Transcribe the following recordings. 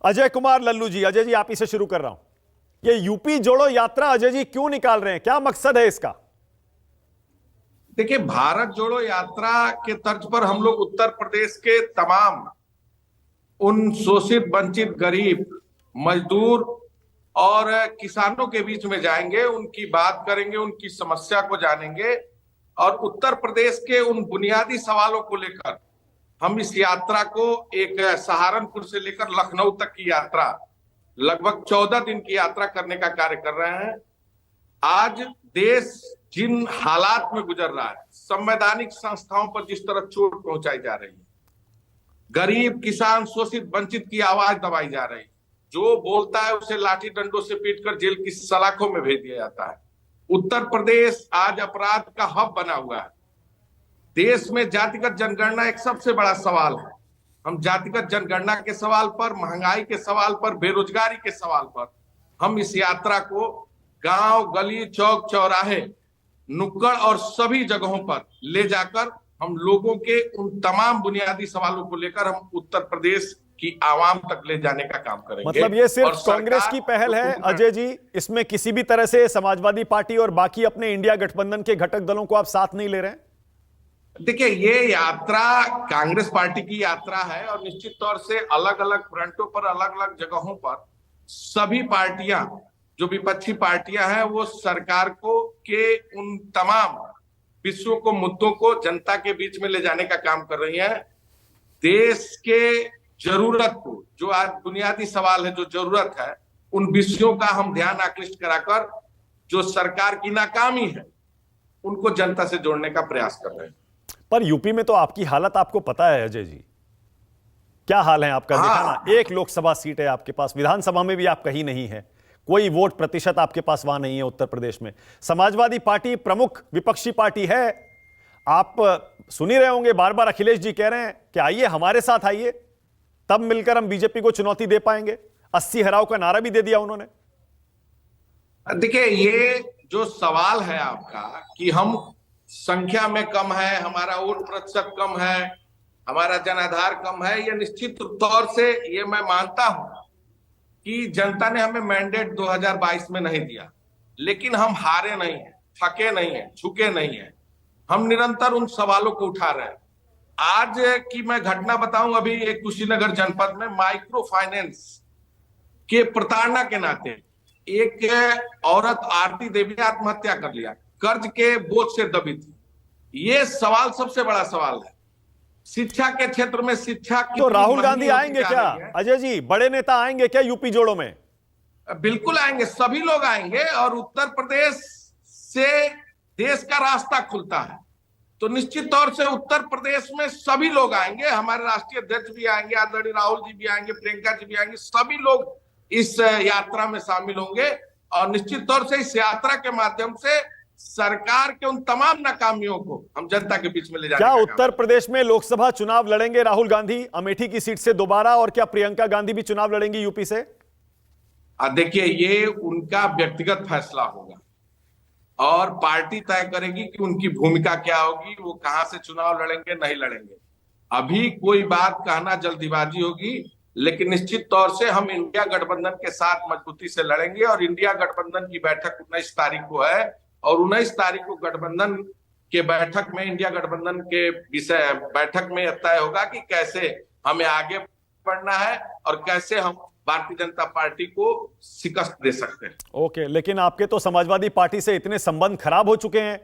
अजय कुमार लल्लू जी, अजय जी आप ही से शुरू कर रहा हूं। ये यूपी जोड़ो यात्रा अजय जी क्यों निकाल रहे हैं, क्या मकसद है इसका? देखिए, भारत जोड़ो यात्रा के तर्ज पर हम लोग उत्तर प्रदेश के तमाम उन शोषित, वंचित, गरीब, मजदूर और किसानों के बीच में जाएंगे, उनकी बात करेंगे, उनकी समस्या को जानेंगे और उत्तर प्रदेश के उन बुनियादी सवालों को लेकर हम इस यात्रा को एक सहारनपुर से लेकर लखनऊ तक की यात्रा, लगभग 14 दिन की यात्रा करने का कार्य कर रहे हैं। आज देश जिन हालात में गुजर रहा है, संवैधानिक संस्थाओं पर जिस तरह चोट पहुंचाई जा रही है, गरीब, किसान, शोषित, वंचित की आवाज दबाई जा रही है, जो बोलता है उसे लाठी डंडों से पीटकर जेल की सलाखों में भेज दिया जाता है। उत्तर प्रदेश आज अपराध का हब बना हुआ है। देश में जातिगत जनगणना एक सबसे बड़ा सवाल है। हम जातिगत जनगणना के सवाल पर, महंगाई के सवाल पर, बेरोजगारी के सवाल पर हम इस यात्रा को गांव, गली, चौक, चौराहे, नुक्कड़ और सभी जगहों पर ले जाकर हम लोगों के उन तमाम बुनियादी सवालों को लेकर हम उत्तर प्रदेश की आवाम तक ले जाने का काम करेंगे। मतलब ये सिर्फ और कांग्रेस की पहल है अजय जी, इसमें किसी भी तरह से समाजवादी पार्टी और बाकी अपने इंडिया गठबंधन के घटक दलों को आप साथ नहीं ले रहे हैं? देखिए, ये यात्रा कांग्रेस पार्टी की यात्रा है और निश्चित तौर से अलग अलग फ्रंटों पर, अलग अलग जगहों पर सभी पार्टियां, जो विपक्षी पार्टियां हैं, वो सरकार को के उन तमाम विषयों को, मुद्दों को जनता के बीच में ले जाने का काम कर रही हैं। देश के जरूरत को, जो आज बुनियादी सवाल है, जो जरूरत है, उन विषयों का हम ध्यान आकृष्ट कराकर जो सरकार की नाकामी है उनको जनता से जोड़ने का प्रयास कर रहे हैं। पर यूपी में तो आपकी हालत आपको पता है अजय जी, क्या हाल है आपका? देखा ना, एक लोकसभा सीट है आपके पास, विधानसभा में भी आप कहीं नहीं है, कोई वोट प्रतिशत आपके पास वहां नहीं है उत्तर प्रदेश में। समाजवादी पार्टी प्रमुख विपक्षी पार्टी है। आप सुन ही रहे होंगे, बार बार अखिलेश जी कह रहे हैं कि आइए हमारे साथ आइए, तब मिलकर हम बीजेपी को चुनौती दे पाएंगे। 80 हराओ का नारा भी दे दिया उन्होंने। देखिए, ये जो सवाल है आपका कि हम संख्या में कम है, हमारा वोट प्रतिशत कम है, हमारा जनाधार कम है, ये निश्चित तौर से ये मैं मानता हूं कि जनता ने हमें मैंडेट 2022 में नहीं दिया, लेकिन हम हारे नहीं हैं, थके नहीं हैं, झुके नहीं हैं। हम निरंतर उन सवालों को उठा रहे हैं। आज की मैं घटना बताऊं, अभी एक कुशीनगर जनपद में माइक्रो फाइनेंस के प्रताड़ना के नाते एक औरत आरती देवी ने आत्महत्या कर लिया, कर्ज के बोझ से दबी थी। ये सवाल सबसे बड़ा सवाल है। शिक्षा के क्षेत्र में शिक्षा की, तो राहुल गांधी आएंगे क्या अजय जी? बड़े नेता आएंगे क्या यूपी जोड़ो में? बिल्कुल आएंगे, सभी लोग आएंगे और उत्तर प्रदेश से देश का रास्ता खुलता है, तो निश्चित तौर से उत्तर प्रदेश में सभी लोग आएंगे। हमारे राष्ट्रीय अध्यक्ष भी आएंगे, आदरणीय राहुल जी भी आएंगे, प्रियंका जी भी आएंगे, सभी लोग इस यात्रा में शामिल होंगे और निश्चित तौर से इस यात्रा के माध्यम से सरकार के उन तमाम नाकामियों को हम जनता के बीच में ले जाने क्या का उत्तर प्रदेश में लोकसभा चुनाव लड़ेंगे राहुल गांधी अमेठी की सीट से दोबारा, और क्या प्रियंका गांधी भी चुनाव लड़ेंगी यूपी से? देखिए, ये उनका व्यक्तिगत फैसला होगा और पार्टी तय करेगी कि उनकी भूमिका क्या होगी, वो कहां से चुनाव लड़ेंगे, नहीं लड़ेंगे। अभी कोई बात कहना जल्दीबाजी होगी, लेकिन निश्चित तौर से हम इंडिया गठबंधन के साथ मजबूती से लड़ेंगे और इंडिया गठबंधन की बैठक 19 तारीख को है और 19 तारीख को गठबंधन के बैठक में, इंडिया गठबंधन के विषय बैठक में तय होगा कि कैसे हमें आगे बढ़ना है और कैसे हम भारतीय जनता पार्टी को शिकस्त दे सकते हैं। ओके, लेकिन आपके तो समाजवादी पार्टी से इतने संबंध खराब हो चुके हैं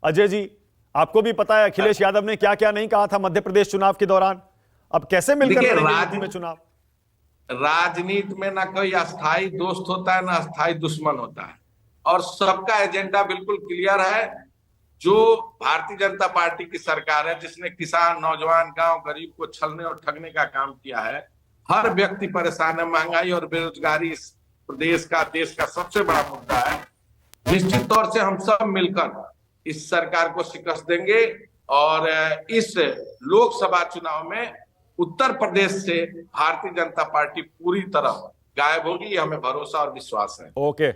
अजय जी, आपको भी पता है अखिलेश यादव ने क्या क्या नहीं कहा था मध्य प्रदेश चुनाव के दौरान। अब कैसे मिलकर लड़ेंगे में चुनाव? राजनीति में ना कोई अस्थाई दोस्त होता है, ना अस्थाई दुश्मन होता है और सबका एजेंडा बिल्कुल क्लियर है। जो भारतीय जनता पार्टी की सरकार है, जिसने किसान, नौजवान, गांव, गरीब को छलने और ठगने का काम किया है, हर व्यक्ति परेशान है। महंगाई और बेरोजगारी इस प्रदेश का, देश का सबसे बड़ा मुद्दा है। निश्चित तौर से हम सब मिलकर इस सरकार को शिकस्त देंगे और इस लोकसभा चुनाव में उत्तर प्रदेश से भारतीय जनता पार्टी पूरी तरह गायब होगी, ये हमें भरोसा और विश्वास है। ओके।